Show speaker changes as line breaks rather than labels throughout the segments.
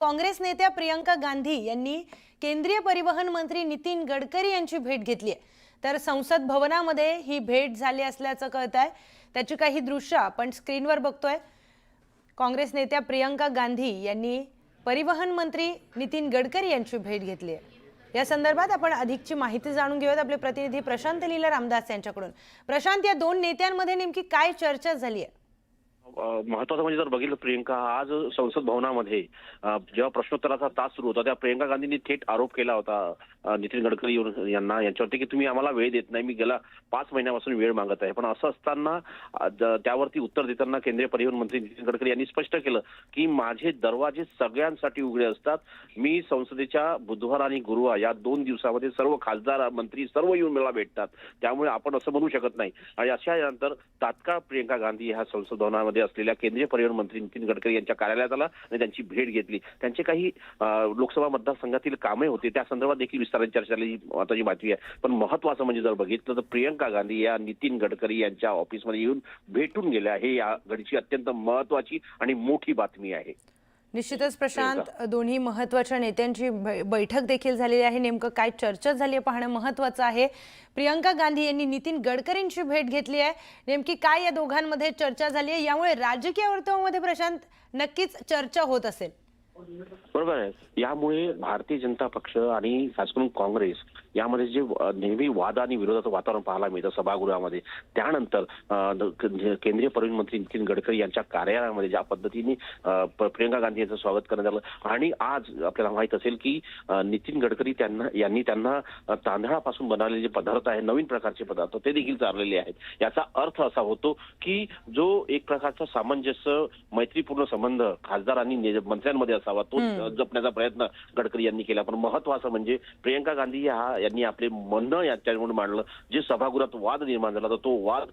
काँग्रेस नेत्या प्रियंका गांधी यांनी केंद्रीय परिवहन मंत्री नितीन गडकरी यांची भेट घेतली आहे। तर संसद भवनामध्ये ही भेट झाली असल्याचं कळतंय। त्याची काही दृश्य आपण स्क्रीनवर बघतोय। काँग्रेस नेत्या प्रियंका गांधी यांनी परिवहन मंत्री नितीन गडकरी यांची भेट घेतली आहे। या संदर्भात आपण अधिकची माहिती जाणून घेऊयात आपले प्रतिनिधी प्रशांत लीला रामदास यांच्याकडून। प्रशांत, या दोन नेत्यांमध्ये नेमकी काय चर्चा झाली आहे?
महत्वाचं म्हणजे जर बघितलं प्रियंका आज संसद भवनामध्ये जेव्हा प्रश्नोत्तराचा तास सुरू होता, त्या प्रियंका गांधींनी थेट आरोप केला होता नितीन गडकरी यांना यांच्यावरती की तुम्ही आम्हाला वेळ देत नाही, मी गेला 5 महिन्यापासून वेळ मागत आहे। पण असं असताना त्यावरती उत्तर देताना केंद्रीय परिवहन मंत्री नितीन गडकरी यांनी स्पष्ट केलं की माझे दरवाजे सगळ्यांसाठी उघडे असतात। मी संसदेच्या बुधवार आणि गुरुवार या 2 दिवसामध्ये सर्व खासदार मंत्री सर्व येऊन मला भेटतात, त्यामुळे आपण असं म्हणू शकत नाही। आणि अशा यानंतर तात्काळ प्रियंका गांधी ह्या संसद भवनामध्ये असलेल्या केंद्रीय परिवहन मंत्री नितीन गडकरी यांच्या कार्यालयात आला आणि त्यांची भेट घेतली। त्यांचे काही लोकसभा मतदारसंघातील कामे होते, त्या संदर्भात देखील विस्ताराने चर्चा झाली, महत्वाची बातमी आहे। पण महत्वाचं म्हणजे जर बघितलं तर प्रियंका गांधी या नितीन गडकरी यांच्या ऑफिसमध्ये येऊन भेटून गेल्या, हे या घडीची अत्यंत महत्वाची आणि मोठी बातमी आहे।
निश्चितच प्रशांत, दोन्ही महत्त्वाच्या नेत्यांची बैठक देखील झालेली आहे। नेमकं काय चर्चा झाली आहे पाहणं महत्त्वाचं आहे। प्रियंका गांधी यांनी नितीन गडकरींची भेट घेतली आहे, नेमकी काय या दोघांमध्ये चर्चा झाली आहे, यामुळे राजकीय वर्तुळामध्ये प्रशांत नक्कीच चर्चा होत असेल।
बरोबर आहे। यामुळे भारतीय जनता पक्ष आणि खास करून काँग्रेस यामध्ये जे नेहमी वाद आणि विरोधाचं वातावरण पाहायला मिळतं सभागृहामध्ये, त्यानंतर केंद्रीय परिवहन मंत्री नितीन गडकरी यांच्या कार्यालयामध्ये ज्या पद्धतीने प्रियंका गांधी यांचं स्वागत करण्यात आलं आणि आज आपल्याला माहित असेल की नितीन गडकरी यांनी त्यांना तांदळापासून बनवलेले जे पदार्थ आहे, नवीन प्रकारचे पदार्थ ते देखील चाललेले आहेत। याचा अर्थ असा होतो की जो एक प्रकारचा सामंजस्य मैत्रीपूर्ण संबंध खासदार आणि मंत्र्यांमध्ये असावा तो जपण्याचा प्रयत्न गडकरी यांनी केला। पण महत्वाचं म्हणजे प्रियंका गांधी यांनी आपले म्हणणं याच्यावर मांडलं, जे सभागृहात वाद निर्माण झाला तो वाद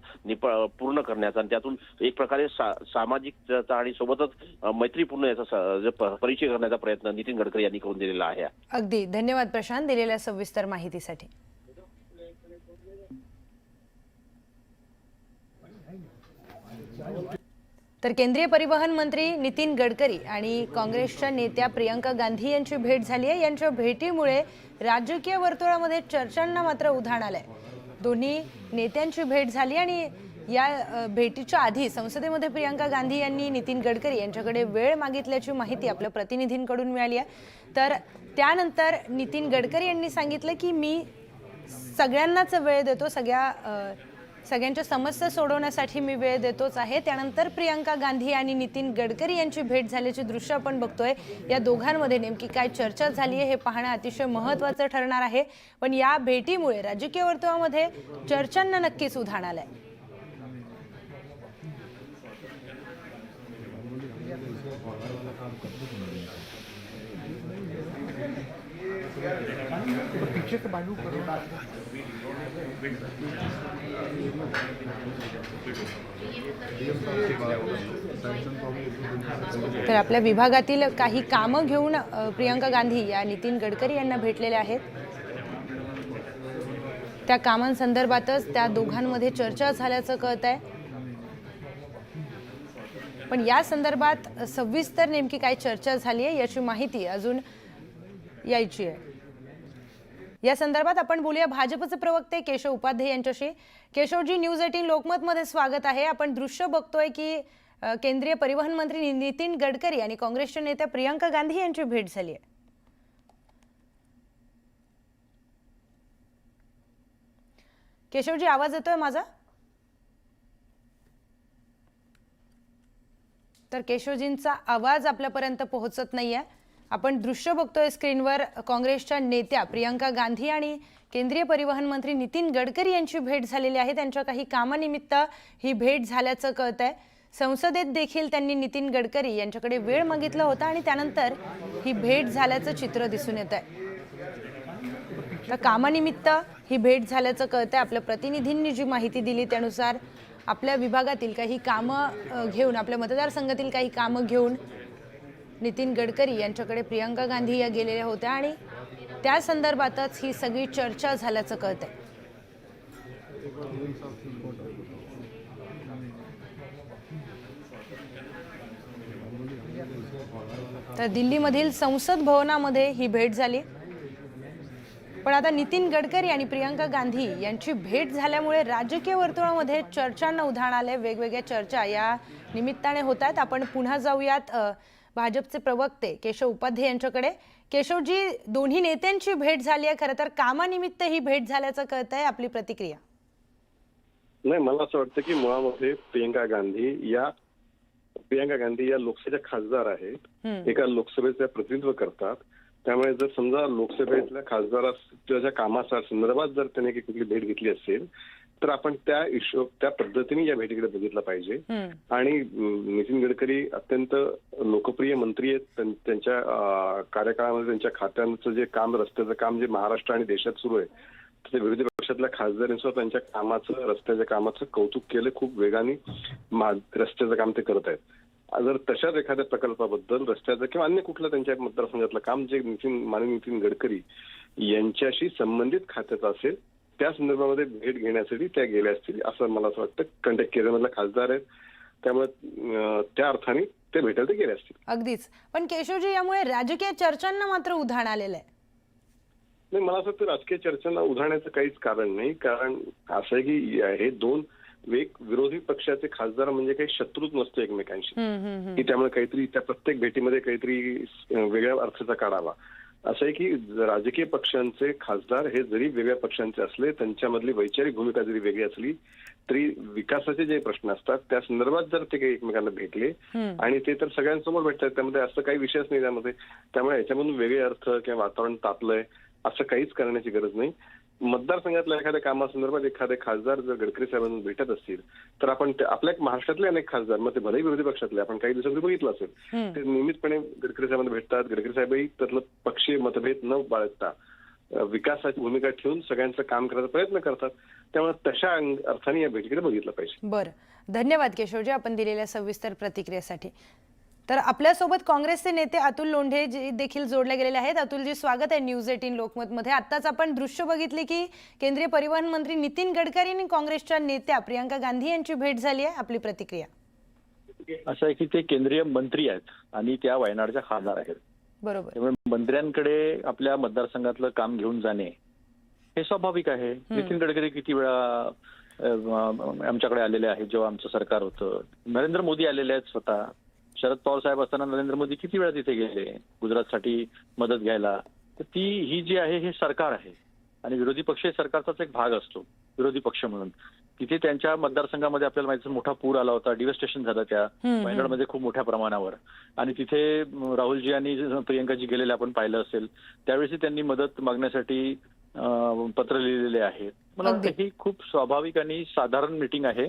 पूर्ण करण्याचा आणि त्यातून एक प्रकारे सामाजिक आणि सोबतच मैत्रीपूर्ण याचा परिचय करण्याचा प्रयत्न नितीन गडकरी यांनी करून दिलेला आहे।
अगदी धन्यवाद प्रशांत दिलेल्या सविस्तर माहितीसाठी। तर केंद्रीय परिवहन मंत्री नितीन गडकरी आणि काँग्रेसच्या नेत्या प्रियंका गांधी यांची भेट झाली आहे। यांच्या भेटीमुळे राजकीय वर्तुळामध्ये चर्चांना मात्र उधाण आलंय। दोन्ही नेत्यांची भेट झाली आणि या भेटीच्या आधी संसदेमध्ये प्रियंका गांधी यांनी नितीन गडकरी यांच्याकडे वेळ मागितल्याची माहिती आपल्या प्रतिनिधींकडून मिळाली आहे। तर त्यानंतर नितीन गडकरी यांनी सांगितलं की मी सगळ्यांनाच वेळ देतो, सगळ्यांच्या समस्या सोडवण्यासाठी मी वेळ देतोच आहे। त्यानंतर प्रियंका गांधी आणि नितीन गडकरी यांची भेट झाल्याचे दृश्य आपण बघतोय। या दोघांमध्ये नेमकी काय चर्चा झाली आहे हे पाहणं अतिशय महत्त्वाचं ठरणार आहे। पण या भेटीमुळे राजकीय वर्तुळामध्ये चर्चांना नक्कीच उधाण आलंय। तर आपल्या विभागातील काही कामं घेऊन प्रियंका गांधी या नितीन गडकरी यांना भेटलेले आहेत। त्या कामांसंदर्भातच त्या दोघांमध्ये चर्चा झाल्याचं कळतंय। पण या संदर्भात सविस्तर नेमकी काय चर्चा झाली आहे याची माहिती अजून यायची आहे। या संदर्भात आपण बोलूया भाजपचे प्रवक्ते केशव उपाध्ये यांच्याशी। केशवजी, न्यूज 18 लोकमत मध्ये स्वागत आहे। आपण दृश्य बघतोय की केंद्रीय परिवहन मंत्री नितीन गडकरी आणि काँग्रेसच्या नेत्या प्रियंका गांधी यांची भेट झाली आहे। केशवजी, आवाज येतोय माझा? तर केशवजींचा आवाज आपल्यापर्यंत पोहोचत नाहीये। आपण दृश्य बघतोय स्क्रीनवर, काँग्रेसच्या नेत्या प्रियंका गांधी आणि केंद्रीय परिवहन मंत्री नितीन गडकरी यांची भेट झालेली आहे। त्यांच्या काही कामानिमित्त ही भेट झाल्याचं कळतंय। संसदेत देखील त्यांनी नितीन गडकरी यांच्याकडे वेळ मागितला होता आणि त्यानंतर ही भेट झाल्याचं चित्र दिसून येत आहे। तर कामानिमित्त ही भेट झाल्याचं कळतंय। आपल्या प्रतिनिधींनी जी माहिती दिली त्यानुसार आपल्या विभागातील काही कामं घेऊन, आपल्या मतदारसंघातील काही कामं घेऊन नितीन गडकरी यांच्याकडे प्रियंका गांधी या गेलेल्या होत्या आणि त्या संदर्भातच ही सगळी चर्चा झाल्याचं कळतंय। तर दिल्लीमधील संसद भवनामध्ये ही भेट झाली. पण आता नितीन गडकरी आणि प्रियंका गांधी यांची भेट झाल्यामुळे राजकीय वर्तुळामध्ये चर्चांना उधाण आले. वेगवेगळ्या चर्चा या निमित्ताने होत आहेत. आपण पुन्हा जाऊयात भाजपचे प्रवक्ते केशव उपाध्ये यांच्याकडे. केशवजी, दोन्ही नेत्यांची भेट झाली आहे. खरं तर कामानिमित्त ही भेट झाल्याचं कळत आहे. आपली प्रतिक्रिया?
नाही, मला असं वाटतं की मुळामध्ये प्रियंका गांधी या लोकसभेच्या खासदार आहेत. एका लोकसभेचं प्रतिनिधित्व करतात. त्यामुळे जर समजा लोकसभेतल्या खासदाराच्या कामाच्या संदर्भात जर त्याने कुठली भेट घेतली असेल तर आपण त्या पद्धतीने या भेटीकडे बघितलं पाहिजे. आणि नितीन गडकरी अत्यंत लोकप्रिय मंत्री आहेत. त्यांच्या कार्यकाळामध्ये त्यांच्या खात्यांचं जे काम, रस्त्याचं काम जे महाराष्ट्र आणि देशात सुरू आहे, तर विरोधी पक्षातल्या खासदारांनी सुद्धा त्यांच्या कामाचं, रस्त्याच्या कामाचं कौतुक केलं. खूप वेगाने रस्त्याचं काम ते करत आहेत. जर तशाच एखाद्या प्रकल्पाबद्दल, रस्त्याचं किंवा अन्य कुठलं त्यांच्या मतदारसंघातलं काम जे माननीय नितीन गडकरी यांच्याशी संबंधित खात्याचं असेल, त्या संदर्भामध्ये भेट घेण्यासाठी त्या गेल्या असतील असं मला असं वाटतं. कारण ते केरळमधले खासदार आहेत, त्यामुळे त्या अर्थाने ते भेटायला ते गेले असतील.
अगदीच. पण केशवजी, यामुळे राजकीय चर्चांना मात्र उधाण आलेलं आहे.
नाही, मला असं वाटतं राजकीय चर्चांना उधाण्याचं काहीच कारण नाही. कारण असं आहे की हे दोन विरोधी पक्षाचे खासदार म्हणजे काही शत्रूच नसतो एकमेकांशी, की त्यामुळे काहीतरी त्या प्रत्येक भेटीमध्ये काहीतरी वेगळ्या अर्थाचा काढावा. असं आहे की राजकीय पक्षांचे खासदार हे जरी वेगळ्या पक्षांचे असले, त्यांच्यामधली वैचारिक भूमिका जरी वेगळी असली तरी विकासाचे जे प्रश्न असतात त्या संदर्भात जर ते काही एकमेकांना भेटले आणि ते तर सगळ्यांसमोर भेटतात, त्यामध्ये असं काही विषयच नाही त्यामध्ये. त्यामुळे याच्यामधून वेगळे अर्थ किंवा वातावरण तापलंय असं काहीच करण्याची गरज नाही. मतदारसंघातल्या एखाद्या कामासंदर्भात एखादे खासदार जर गडकरी साहेबांना भेटत असतील तर आपण आपल्या महाराष्ट्रातले अनेक खासदार, मग ते भलेही विरोधी पक्षातले, आपण काही दिवसांपूर्वी बघितलं असेल, ते नियमितपणे गडकरी साहेबांना भेटतात. गडकरी साहेबही त्यातलं पक्षीय मतभेद न बाळगता विकासाची भूमिका ठेवून सगळ्यांचं काम करायचा प्रयत्न करतात. त्यामुळे तशा अर्थाने या भेटीकडे बघितलं पाहिजे.
बरं, धन्यवाद केशवजी आपण दिलेल्या सविस्तर प्रतिक्रियेसाठी. तर आपल्यासोबत काँग्रेसचे नेते अतुल लोंढे देखील जोडले गेलेले आहेत. अतुलजी, स्वागत आहे न्यूज 18 लोकमतमध्ये. आत्ताच आपण दृश्य बघितली की केंद्रीय परिवहन मंत्री नितीन गडकरी आणि काँग्रेसच्या नेत्या प्रियंका गांधी यांची भेट झाली आहे. आपली प्रतिक्रिया?
असं आहे की ते केंद्रीय मंत्री आहेत आणि त्या वायनाडच्या खासदार आहेत.
बरोबर.
त्यामुळे मंत्र्यांकडे आपल्या मतदारसंघातलं काम घेऊन जाणे हे स्वाभाविक आहे. नितीन गडकरी किती वेळा आमच्याकडे आलेले आहेत जेव्हा आमचं सरकार होतं. नरेंद्र मोदी आलेले आहेत स्वतः. शरद पवार साहेब असताना नरेंद्र मोदी किती वेळा तिथे गेले गुजरातसाठी मदत घ्यायला. तर ही जी आहे हे सरकार आहे आणि विरोधी पक्ष सरकारचाच एक भाग असतो. विरोधी पक्ष म्हणून तिथे त्यांच्या मतदारसंघामध्ये आपल्याला माहिती मोठा पूर आला होता, डिव्हेस्टेशन झालं त्या वायनाडमध्ये खूप मोठ्या प्रमाणावर. आणि तिथे राहुलजी आणि प्रियंकाजी गेलेले आपण पाहिलं असेल. त्यावेळी त्यांनी मदत मागण्यासाठी पत्र लिहिलेले आहेत. मला वाटतं ही खूप स्वाभाविक आणि साधारण मीटिंग आहे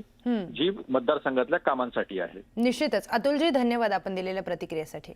जी मतदारसंघातल्या कामांसाठी आहे.
निश्चितच. अतुलजी, धन्यवाद आपण दिलेल्या प्रतिक्रियेसाठी.